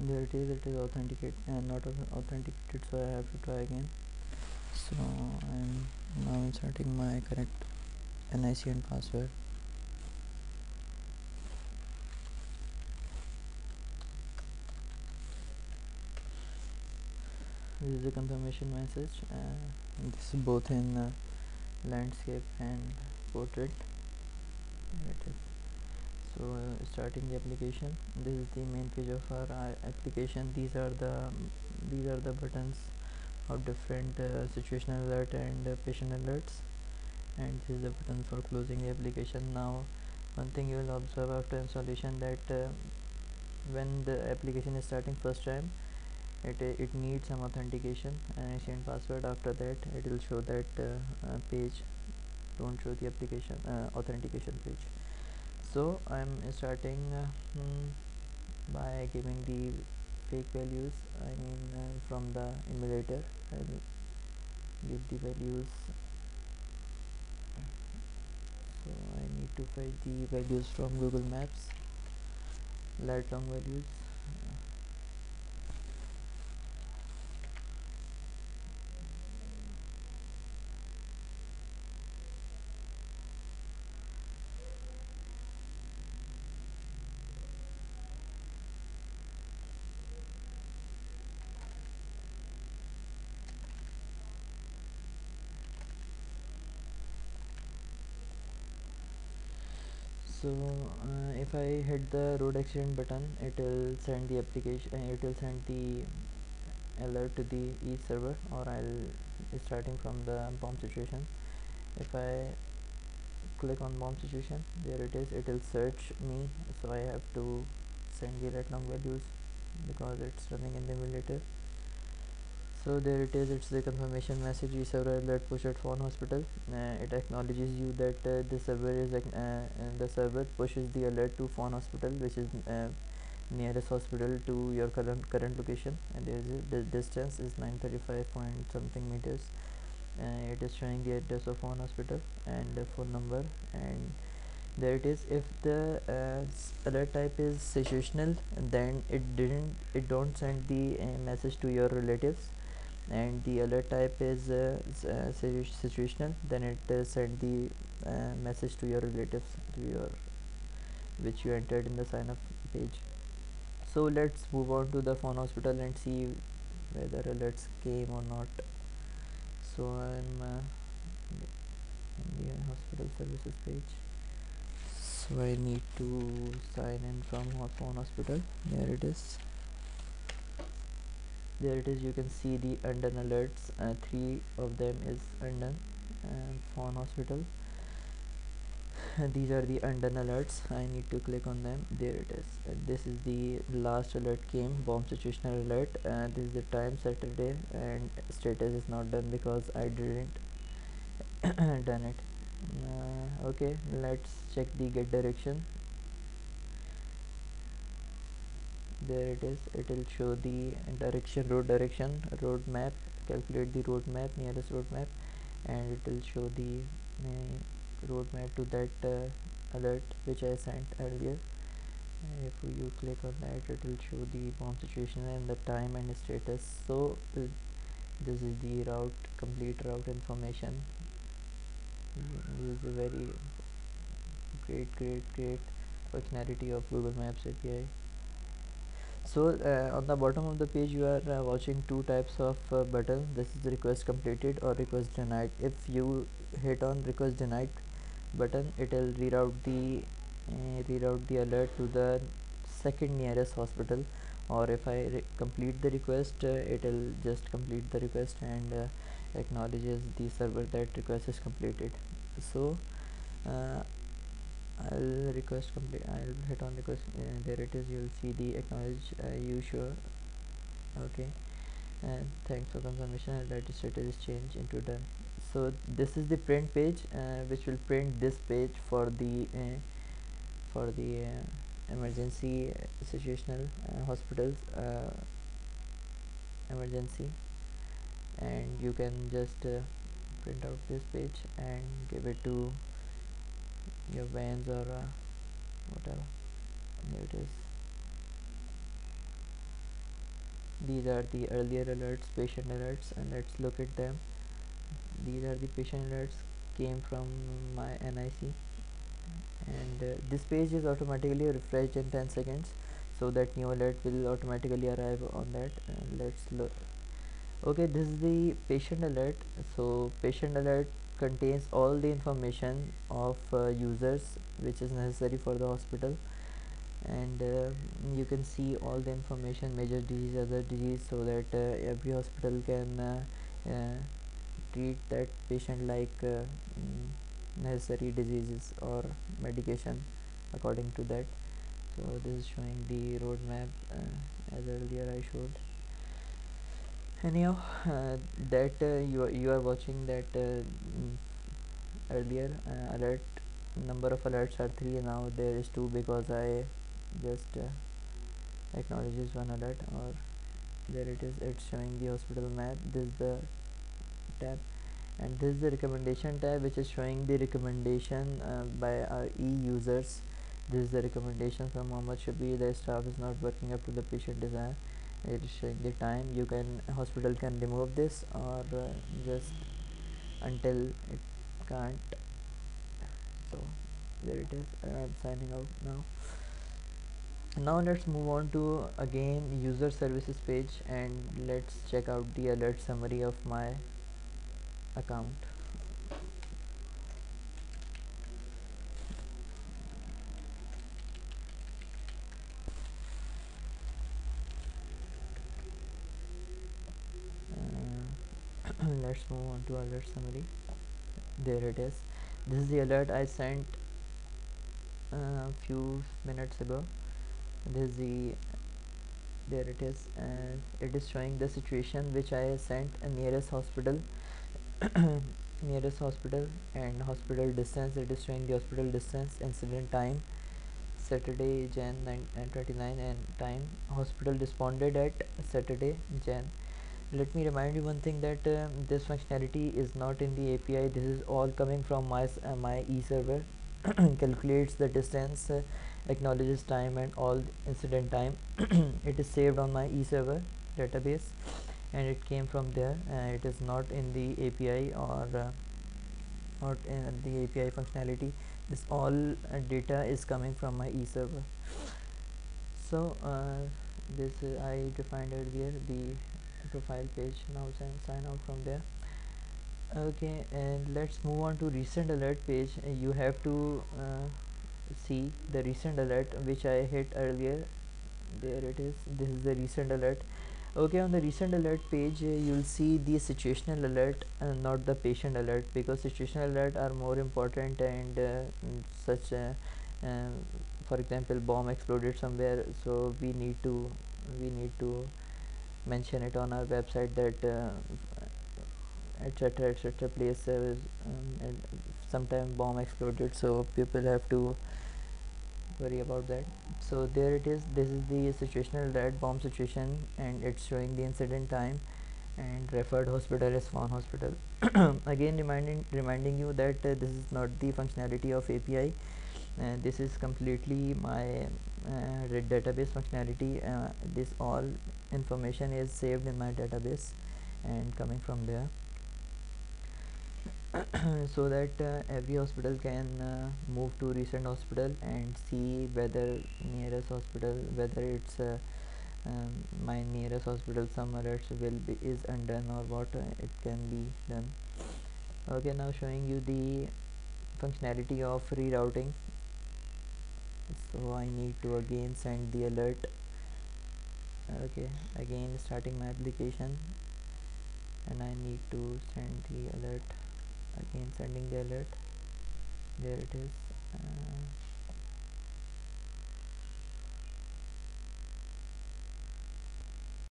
There it is authenticate and not authenticated, so I have to try again. So I'm now inserting my correct NIC and password. This is the confirmation message. This is both in landscape and portrait. There it is. So starting the application, this is the main page of our application. These are the buttons of different situational alert and patient alerts, and this is the button for closing the application. Now one thing you will observe after installation, that when the application is starting first time, it needs some authentication and ancient password. After that it will show that page, don't show the application authentication page. So I'm starting by giving the fake values, I mean from the emulator. I'll give the values. So I need to fetch the values from Google Maps, lat long values. So if I hit the road accident button, it will send the application, it will send the alert to the each server, or I'll starting from the bomb situation. If I click on bomb situation, there it is, it will search me, so I have to send the lat long values because it's running in the emulator. So there it is, it's the confirmation message: server alert push at Fawn Hospital. It acknowledges you that the server pushes the alert to Fawn Hospital, which is nearest hospital to your current location, and the distance is 935 point something meters. It is showing the address of Fawn Hospital and the phone number, and there it is. If the alert type is situational, then it don't send the message to your relatives, and the alert type is situational, then it send the message to your relatives, to your which you entered in the sign up page. So let's move on to the phone hospital and see whether alerts came or not. So I'm in the hospital services page. So I need to sign in from phone hospital. There it is. There it is, you can see the undone alerts. Three of them is undone. Phone hospital, these are the undone alerts. I need to click on them. There it is. This is the last alert came, bomb situational alert. This is the time, Saturday, and status is not done because I didn't done it. Okay, let's check the get direction. There it is, it will show the direction, road map. Calculate the road map, nearest road map, and it will show the road map to that alert which I sent earlier. If you click on that, it will show the bomb situation and the time and status. So this is the route, complete route information. This is a very great functionality of Google Maps API. So on the bottom of the page you are watching two types of button. This is request completed or request denied. If you hit on request denied button, it will reroute the alert to the second nearest hospital, or if I complete the request, it will just complete the request and acknowledges the server that request is completed. So uh, I'll request complete. I'll hit on request. There it is. You'll see the acknowledge. You sure? Okay. And thanks for confirmation. I'll write status is changed into done. So this is the print page, which will print this page for the emergency situational hospitals emergency, and you can just print out this page and give it to your vans or whatever. There it is. These are the earlier alerts, patient alerts, and let's look at them. These are the patient alerts came from my NIC, and this page is automatically refreshed in 10 seconds, so that new alert will automatically arrive on that. Let's look. Okay, this is the patient alert. So patient alert contains all the information of users which is necessary for the hospital, and you can see all the information, major disease, other disease, so that every hospital can treat that patient like necessary diseases or medication according to that. So this is showing the roadmap as earlier I showed. Anyhow, that you are watching that earlier alert, number of alerts are 3, now there is 2 because I just acknowledges one alert. Or there it is, it's showing the hospital map. This is the tab, and this is the recommendation tab, which is showing the recommendation by our users. This is the recommendation from Mohammed Shabir: the staff is not working up to the patient desire. It is showing the time. You can, hospital can remove this, or just until it can't. So there it is. I'm signing out now. Now let's move on to again user services page, and let's check out the alert summary of my account. Let's move on to alert summary. There it is. This is the alert I sent a few minutes ago. This is the, there it is, and it is showing the situation which I sent a nearest hospital nearest hospital and hospital distance. It is showing the hospital distance, incident time Saturday Jan 29, and time hospital responded at Saturday Jan. Let me remind you one thing, that this functionality is not in the API. This is all coming from my e-server. Calculates the distance, acknowledges time and all incident time. It is saved on my e-server database, and it came from there. It is not in the API, or not in the API functionality. This all data is coming from my e-server. So this I defined earlier the profile page. Now sign out from there. Okay, and let's move on to recent alert page. You have to see the recent alert which I hit earlier. There it is. This is the recent alert. Okay, on the recent alert page you'll see the situational alert and not the patient alert, because situational alert are more important, and such um, for example, bomb exploded somewhere, so we need to mention it on our website that etc etc place, and sometime bomb exploded, so people have to worry about that. So there it is. This is the situational alert, bomb situation, and it's showing the incident time and referred hospital is Swan Hospital. Again reminding you that this is not the functionality of API. This is completely my database functionality. This all information is saved in my database and coming from there. So that every hospital can move to recent hospital and see whether nearest hospital, whether it's my nearest hospital, some alerts will be is undone, or what it can be done. Okay, now showing you the functionality of rerouting. So I need to again send the alert. Okay, again starting my application, and I need to send the alert. Again sending the alert. There it is.